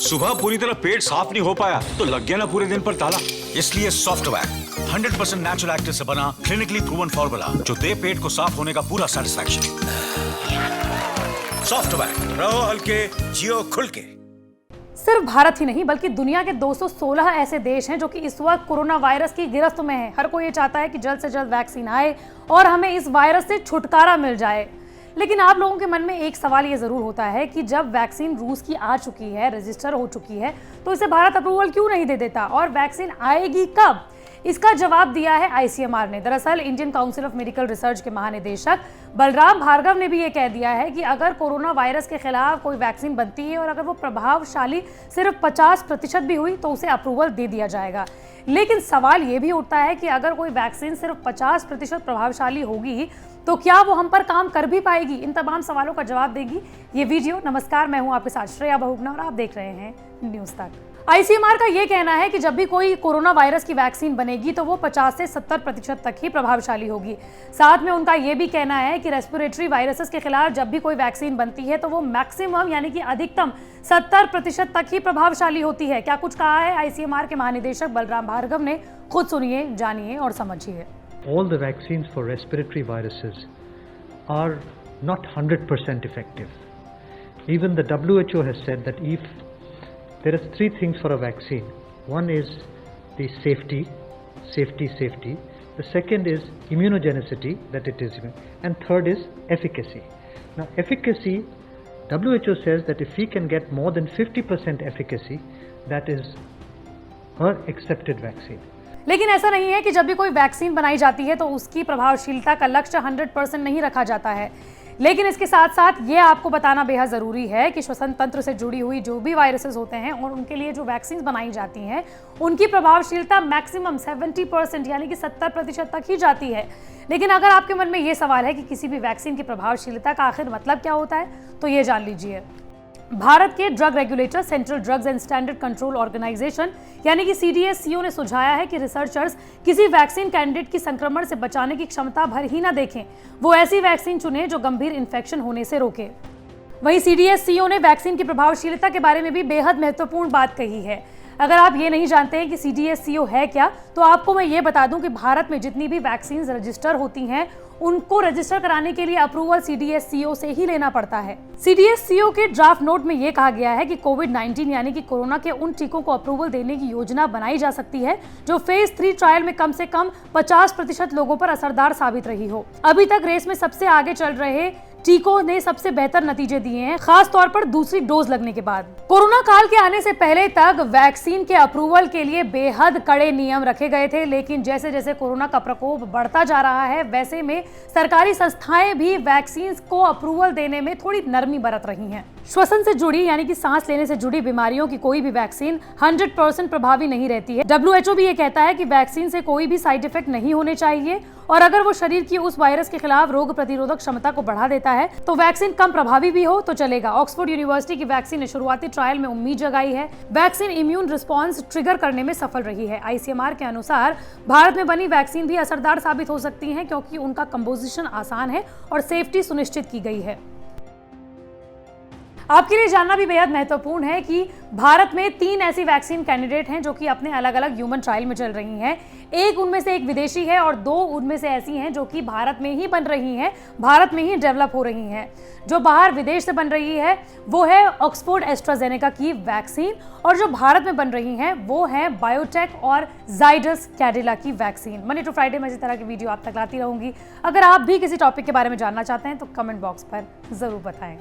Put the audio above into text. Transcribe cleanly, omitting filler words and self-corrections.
सुबह पूरी तरह पेट साफ नहीं हो पाया तो लग गया ना पूरे दिन पर ताला। इसलिए सॉफ्टवैक 100% नेचुरल एक्टिव से बना क्लिनिकली प्रूवन फॉर्मूला जो दे पेट को साफ होने का पूरा सेटिस्फैक्शन। सॉफ्टवैक, रहो हल्के, जियो खुल के। सिर्फ भारत ही नहीं बल्कि दुनिया के 216 ऐसे देश हैं जो कि इस वक्त कोरोना वायरस की गिरफ्त में हैं। हर कोई ये चाहता है कि जल्द से जल्द वैक्सीन आए और हमें इस वायरस से छुटकारा मिल जाए। लेकिन आप लोगों के मन में एक सवाल ये जरूर होता है कि जब वैक्सीन रूस की आ चुकी है, रजिस्टर हो चुकी है, तो इसे भारत अप्रूवल क्यों नहीं दे देता और वैक्सीन आएगी कब? इसका जवाब दिया है आईसीएमआर ने। दरअसल Indian council of medical research के महानिदेशक बलराम भार्गव ने भी ये कह दिया है कि अगर कोरोना वायरस के खिलाफ कोई वैक्सीन बनती है और अगर वो प्रभावशाली सिर्फ 50% भी हुई तो उसे अप्रूवल दे दिया जाएगा। लेकिन सवाल ये भी उठता है कि अगर कोई वैक्सीन सिर्फ 50% प्रभावशाली होगी तो क्या वो हम पर काम कर भी पाएगी? इन तमाम सवालों का जवाब देगी ये वीडियो। नमस्कार, मैं हूं आपके साथ श्रेया बहुगुणा और आप देख रहे हैं न्यूज़ तक। आईसीएमआर का ये कहना है कि जब भी कोई कोरोना वायरस की वैक्सीन बनेगी तो वो 50 से 70% तक ही प्रभावशाली होगी। साथ में उनका ये भी कहना है कि रेस्पिरेटरी वायरसेस के खिलाफ जब भी कोई वैक्सीन बनती है तो वो मैक्सिमम यानी कि अधिकतम 70% तक ही प्रभावशाली होती है। क्या कुछ कहा है आईसीएमआर के महानिदेशक बलराम भार्गव ने, खुद सुनिए, जानिए और समझिए। All the vaccines for respiratory viruses are not 100% effective. Even the WHO has said that if there are three things for a vaccine. One is the safety. The second is immunogenicity, that it is, and third is efficacy. Now, efficacy, WHO says that if we can get more than 50% efficacy, that is an accepted vaccine. लेकिन ऐसा नहीं है कि जब भी कोई vaccine बनाई जाती है तो उसकी प्रभावशीलता का लक्ष्य 100% नहीं रखा जाता है। लेकिन इसके साथ साथ ये आपको बताना बेहद ज़रूरी है कि श्वसन तंत्र से जुड़ी हुई जो भी वायरसेस होते हैं और उनके लिए जो वैक्सीन बनाई जाती हैं उनकी प्रभावशीलता मैक्सिमम 70% यानी कि 70% तक ही जाती है। लेकिन अगर आपके मन में ये सवाल है कि किसी भी वैक्सीन की प्रभावशीलता का आखिर मतलब क्या होता है तो ये जान लीजिए। भारत के drug regulator central drugs and standard control organisation यानी कि सीडीएससीओ ने सुझाया है कि रिसर्चर्स किसी वैक्सीन कैंडिडेट की संक्रमण से बचाने की क्षमता भर ही ना देखें, वो ऐसी वैक्सीन चुने जो गंभीर इन्फेक्शन होने से रोके। वहीं सीडीएससीओ ने वैक्सीन की प्रभावशीलता के बारे में भी बेहद महत्वपूर्ण बात कही है। अगर आप ये नहीं जानते हैं कि सीडीएससीओ है क्या, तो आपको मैं ये बता दूं कि भारत में जितनी भी वैक्सीन रजिस्टर होती हैं उनको रजिस्टर कराने के लिए अप्रूवल सीडीएससीओ से ही लेना पड़ता है। सीडीएससीओ के ड्राफ्ट नोट में ये कहा गया है कि कोविड-19 यानी कि कोरोना के उन टीकों को अप्रूवल देने की योजना बनाई जा सकती है जो फेज 3 ट्रायल में कम से कम 50% लोगों पर असरदार साबित रही हो। अभी तक रेस में सबसे आगे चल रहे टीकों ने सबसे बेहतर नतीजे दिए हैं, खास तौर पर दूसरी डोज लगने के बाद। कोरोना काल के आने से पहले तक वैक्सीन के अप्रूवल के लिए बेहद कड़े नियम रखे गए थे, लेकिन जैसे जैसे कोरोना का प्रकोप बढ़ता जा रहा है वैसे में सरकारी संस्थाएं भी वैक्सीन को अप्रूवल देने में थोड़ी नरमी बरत रही हैं। श्वसन से जुड़ी यानी कि सांस लेने से जुड़ी बीमारियों की कोई भी वैक्सीन 100% प्रभावी नहीं रहती है। WHO भी ये कहता है कि वैक्सीन से कोई भी साइड इफेक्ट नहीं होने चाहिए और अगर वो शरीर की उस वायरस के खिलाफ रोग प्रतिरोधक क्षमता को बढ़ा देता है तो वैक्सीन कम प्रभावी भी हो तो चलेगा। ऑक्सफोर्ड यूनिवर्सिटी की वैक्सीन ने शुरुआती ट्रायल में उम्मीद जगाई है। वैक्सीन इम्यून रिस्पॉन्स ट्रिगर करने में सफल रही है। आईसीएमआर के अनुसार भारत में बनी वैक्सीन भी असरदार साबित हो सकती है क्योंकि उनका कंपोजिशन आसान है और सेफ्टी सुनिश्चित की गई है। आपके लिए जानना भी बेहद महत्वपूर्ण है कि भारत में 3 ऐसी वैक्सीन कैंडिडेट हैं जो कि अपने अलग अलग ह्यूमन ट्रायल में चल रही हैं। एक उनमें से एक विदेशी है और 2 उनमें से ऐसी हैं जो कि भारत में ही बन रही हैं, भारत में ही डेवलप हो रही हैं। जो बाहर विदेश से बन रही है वो है ऑक्सफोर्ड एस्ट्राजेनेका की वैक्सीन और जो भारत में बन रही हैं वो है बायोटेक और जाइडस कैडिला की वैक्सीन। मंडे टू फ्राइडे में इसी तरह की वीडियो आप तक लाती रहूंगी। अगर आप भी किसी टॉपिक के बारे में जानना चाहते हैं तो कमेंट बॉक्स पर जरूर बताएं।